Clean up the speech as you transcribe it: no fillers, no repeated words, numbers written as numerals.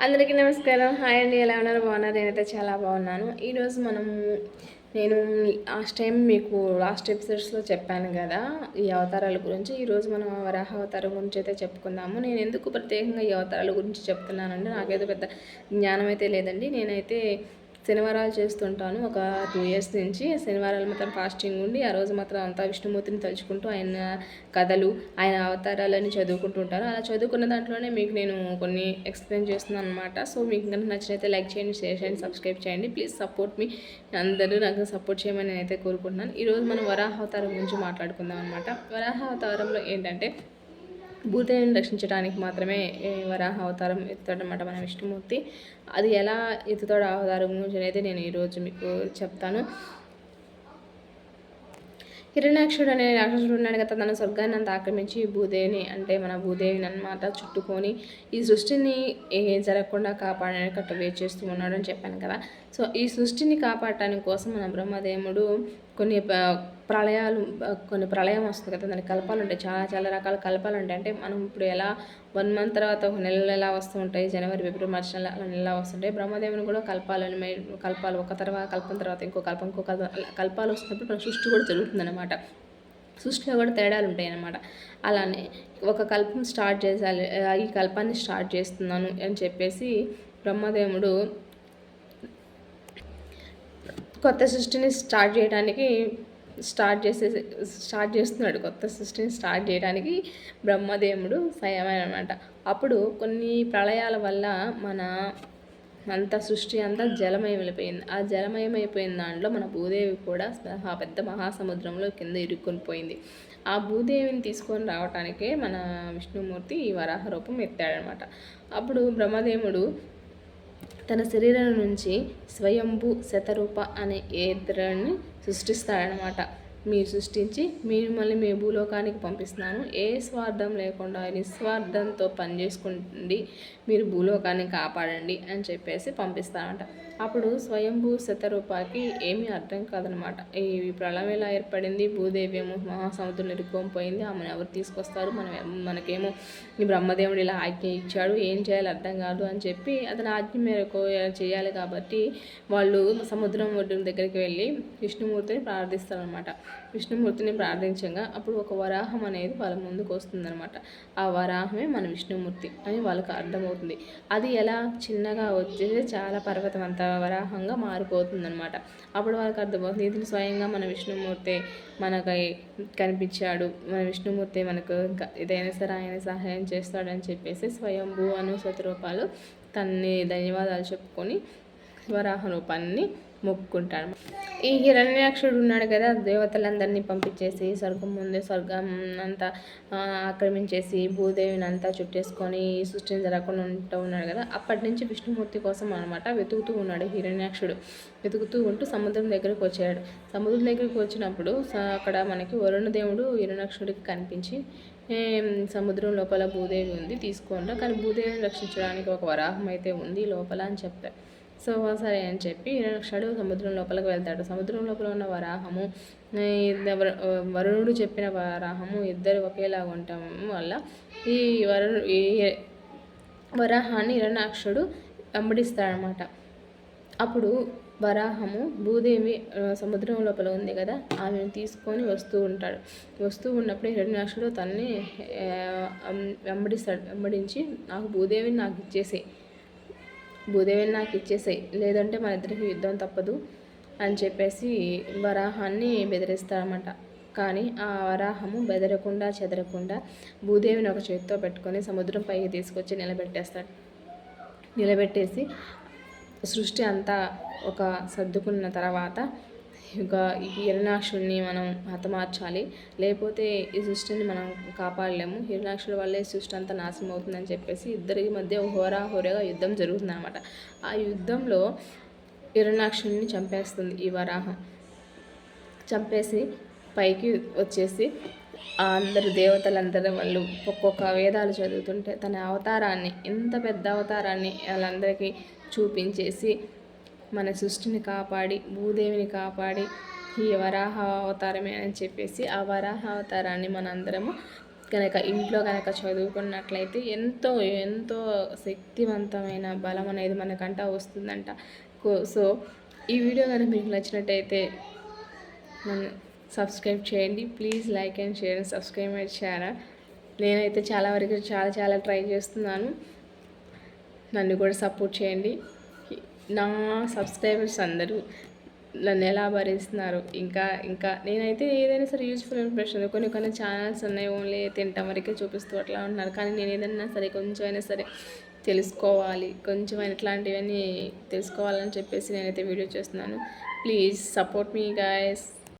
అందరికీ నమస్కారం. హాయ్ అండి. ఎలా ఉన్నారు? బాగున్నారు? నేనైతే చాలా బాగున్నాను. ఈరోజు నేను మీకు లాస్ట్ ఎపిసోడ్స్లో చెప్పాను కదా ఈ అవతారాల గురించి. ఈరోజు మనం వరాహ అవతారం గురించి అయితే చెప్పుకుందాము. నేను ఎందుకు ప్రత్యేకంగా ఈ అవతారాల గురించి చెప్తున్నానంటే నాకైతే పెద్ద జ్ఞానం అయితే లేదండి. నేనైతే శనివారాలు చేస్తుంటాను ఒక 2 ఇయర్స్ నుంచి. శనివారాలు మాత్రం ఫాస్టింగ్ ఉండి ఆ రోజు మాత్రం అంతా విష్ణుమూర్తిని తలుచుకుంటూ ఆయన కథలు, ఆయన అవతారాలని చదువుకుంటూ ఉంటాను. అలా చదువుకున్న దాంట్లోనే మీకు నేను కొన్ని ఎక్స్ప్లెయిన్ చేస్తున్నాను అనమాట. సో మీకు కనుక నచ్చినైతే లైక్ చేయండి, షేర్ చేయండి, సబ్స్క్రైబ్ చేయండి. ప్లీజ్ సపోర్ట్ మీ. అందరూ నాకు సపోర్ట్ చేయమని నేనైతే కోరుకుంటున్నాను. ఈరోజు మనం వరాహ అవతారం గురించి మాట్లాడుకుందాం అనమాట. వరాహ అవతారంలో ఏంటంటే భూదేవిని రక్షించడానికి మాత్రమే వరాహ అవతారం ఎత్తాడనమాట మన విష్ణుమూర్తి. అది ఎలా ఎత్తుతాడు అవతారం గురించి అనేది నేను ఈరోజు మీకు చెప్తాను. హిరణ్యాక్షుడు అనే రాక్షసుడు ఉన్నాడు కదా, తన స్వర్గాన్ని అంతా ఆక్రమించి భూదేవిని అంటే మన భూదేవిని అన్నమాట చుట్టుకొని ఈ సృష్టిని జరగకుండా కాపాడడానికి అట్లా వెయిట్ చేస్తూ ఉన్నాడు అని చెప్పాను కదా. సో ఈ సృష్టిని కాపాడటానికి కోసం మన బ్రహ్మదేవుడు కొన్ని ప్రళయం వస్తుంది కదా, దానికి కల్పాలు ఉంటాయి, చాలా చాలా రకాల కల్పాలు ఉంటాయి. అంటే మనం ఇప్పుడు ఎలా 1 మంత్ తర్వాత ఒక నెలలు ఎలా వస్తూ ఉంటాయి, జనవరి, ఫిబ్రవరి, మార్చి నెల ఎలా వస్తుంటాయి, బ్రహ్మదేవుని కూడా కల్పాలు ఒక కల్పం తర్వాత ఇంకో కల్పాలు వస్తున్నప్పుడు మన సృష్టి కూడా జరుగుతుంది అనమాట. సృష్టిలో కూడా తేడాలు ఉంటాయి అన్నమాట. అలానే ఒక కల్పం స్టార్ట్ చేయాలి, ఈ కల్పాన్ని స్టార్ట్ చేస్తున్నాను అని చెప్పేసి బ్రహ్మదేవుడు కొత్త సృష్టిని స్టార్ట్ చేస్తున్నాడు. కొత్త సృష్టిని స్టార్ట్ చేయడానికి బ్రహ్మదేవుడు సహాయమనమాట. అప్పుడు కొన్ని ప్రళయాల వల్ల మన సృష్టి అంతా జలమయం వెళ్ళిపోయింది. ఆ జలమయమైపోయిన దాంట్లో మన భూదేవి కూడా ఆ పెద్ద మహాసముద్రంలో కింద ఇరుక్కొని పోయింది. ఆ భూదేవిని తీసుకొని రావటానికే మన విష్ణుమూర్తి ఈ వరాహ రూపం ఎత్తాడనమాట. అప్పుడు బ్రహ్మదేవుడు తన శరీరం నుంచి స్వయంభూ శతరూప అనే ఇద్దరిని సృష్టిస్తాడనమాట. మీరు సృష్టించి మిమ్మల్ని మీ భూలోకానికి పంపిస్తున్నాను, ఏ స్వార్థం లేకుండా నిస్వార్థంతో పనిచేసుకోండి, మీరు భూలోకాన్ని కాపాడండి అని చెప్పేసి పంపిస్తానంట. అప్పుడు స్వయంభూ శతరూపాకి ఏమీ అర్థం కాదనమాట. ఈ ప్రళయం ఎలా ఏర్పడింది, భూదేవి ఏమో మహాసముద్రంలో ఇరుక్కోపోయింది, ఆమెను ఎవరు తీసుకొస్తారు, మనకేమో ఈ బ్రహ్మదేవుడు ఇలా ఆజ్ఞ ఇచ్చాడు, ఏం చేయాలి అర్థం కాదు అని చెప్పి అతని ఆజ్ఞ మేరకు చేయాలి కాబట్టి వాళ్ళు సముద్రం ఒడ్డు దగ్గరికి వెళ్ళి విష్ణుమూర్తిని ప్రార్థిస్తారనమాట. విష్ణుమూర్తిని ప్రార్థించగా అప్పుడు ఒక వరాహం అనేది వాళ్ళ ముందుకు వస్తుందన్నమాట. ఆ వరాహమే మన విష్ణుమూర్తి అని వాళ్ళకి అర్థమవుతుంది. అది ఎలా చిన్నగా వచ్చేసి చాలా పర్వతం అంత వరాహంగా మారిపోతుందన్నమాట. అప్పుడు వాళ్ళకి అర్థమవుతుంది ఇది స్వయంగా మన విష్ణుమూర్తి మనకు కనిపించాడు, మన విష్ణుమూర్తి మనకు ఏదైనా సరే ఆయన సహాయం చేస్తాడని చెప్పేసి స్వయంభూ అను శతరూపాలు తన్ని ధన్యవాదాలు చెప్పుకొని వరాహ రూపాన్ని మొక్కుకుంటాడు. ఈ హిరణ్యాక్షుడు ఉన్నాడు కదా, దేవతలందరినీ పంపించేసి స్వర్గం అంతా ఆక్రమించేసి భూదేవిని అంతా చుట్టేసుకొని సృష్టిని జరగకుండా ఉంటూ ఉన్నాడు కదా. అప్పటి నుంచి విష్ణుమూర్తి కోసం అనమాట వెతుకుతూ ఉన్నాడు హిరణ్యాక్షుడు. వెతుకుతూ ఉంటూ సముద్రం దగ్గరికి వచ్చాడు. సముద్రం దగ్గరికి వచ్చినప్పుడు అక్కడ మనకి వరుణ దేవుడు హిరణ్యాక్షుడికి కనిపించి సముద్రం లోపల భూదేవి ఉంది తీసుకోండి, కానీ భూదేవిని రక్షించడానికి ఒక వరాహం అయితే ఉంది లోపల అని చెప్పారు. సో సరే అని చెప్పి హిరణ్యాక్షుడు సముద్రం లోపలికి వెళ్తాడు. సముద్రం లోపల ఉన్న వరాహము వరుణుడు చెప్పిన వరాహము ఇద్దరు ఒకేలాగా ఉండటం వల్ల ఈ వరాహాన్ని హిరణ్యాక్షుడు వెంబడిస్తాడనమాట. అప్పుడు వరాహము భూదేవి సముద్రం లోపల ఉంది కదా, ఆమెను తీసుకొని వస్తూ ఉన్నప్పుడు హిరణ్యాక్షుడు తన్ని వెంబడించి భూదేవిని నాకు ఇచ్చేసేయి, లేదంటే మన ఇద్దరికి యుద్ధం తప్పదు అని చెప్పేసి వరాహాన్ని బెదిరిస్తారన్నమాట. కానీ ఆ వరాహము బెదరకుండా చెదరకుండా భూదేవిని ఒక చేతితో పెట్టుకొని సముద్రం పైకి తీసుకొచ్చి నిలబెట్టేసి సృష్టి అంతా ఒక సర్దుకున్న తర్వాత ఇక ఈ హిరణ్యాక్షుడిని మనం హతమార్చాలి, లేకపోతే ఈ సృష్టిని మనం కాపాడలేము, హిరణ్యాక్షుడి వల్లే సృష్టి అంతా నాశనం అవుతుందని చెప్పేసి ఇద్దరికి మధ్య హోరాహోరగా యుద్ధం జరుగుతుంది అనమాట. ఆ యుద్ధంలో హిరణ్యాక్షుడిని చంపేస్తుంది ఈ వరాహం. చంపేసి పైకి వచ్చేసి అందరు దేవతలందరూ వాళ్ళు ఒక్కొక్క వేదాలు చదువుతుంటే తన అవతారాన్ని, ఎంత పెద్ద అవతారాన్ని వాళ్ళందరికీ చూపించేసి మన సృష్టిని కాపాడి భూదేవిని కాపాడి ఈ వరాహ అవతారమే అని చెప్పేసి ఆ వరాహ అవతారాన్ని మనందరము కనుక ఇంట్లో కనుక చదువుకున్నట్లయితే ఎంతో ఎంతో శక్తివంతమైన బలం అనేది మనకంట వస్తుందంట. సో ఈ వీడియో కనుక మీకు నచ్చినట్టయితే నన్ను సబ్స్క్రైబ్ చేయండి. Please like and share and subscribe my channel. నేనైతే చాలా వరకు చాలా ట్రై చేస్తున్నాను. నన్ను కూడా సపోర్ట్ చేయండి. నా సబ్స్క్రైబర్స్ అందరూ నన్ను ఎలా భరిస్తున్నారు. ఇంకా నేనైతే ఏదైనా సరే యూజ్ఫుల్ ఇన్ఫర్మేషన్ కొన్ని ఛానల్స్ ఉన్నాయి ఓన్లీ తింటాం వరకే చూపిస్తూ అట్లా ఉన్నారు. కానీ నేను ఏదైనా సరే కొంచెమైనా సరే తెలుసుకోవాలి, కొంచెమైనా ఇట్లాంటివన్నీ తెలుసుకోవాలని చెప్పేసి నేనైతే వీడియో చేస్తున్నాను. Please support me guys.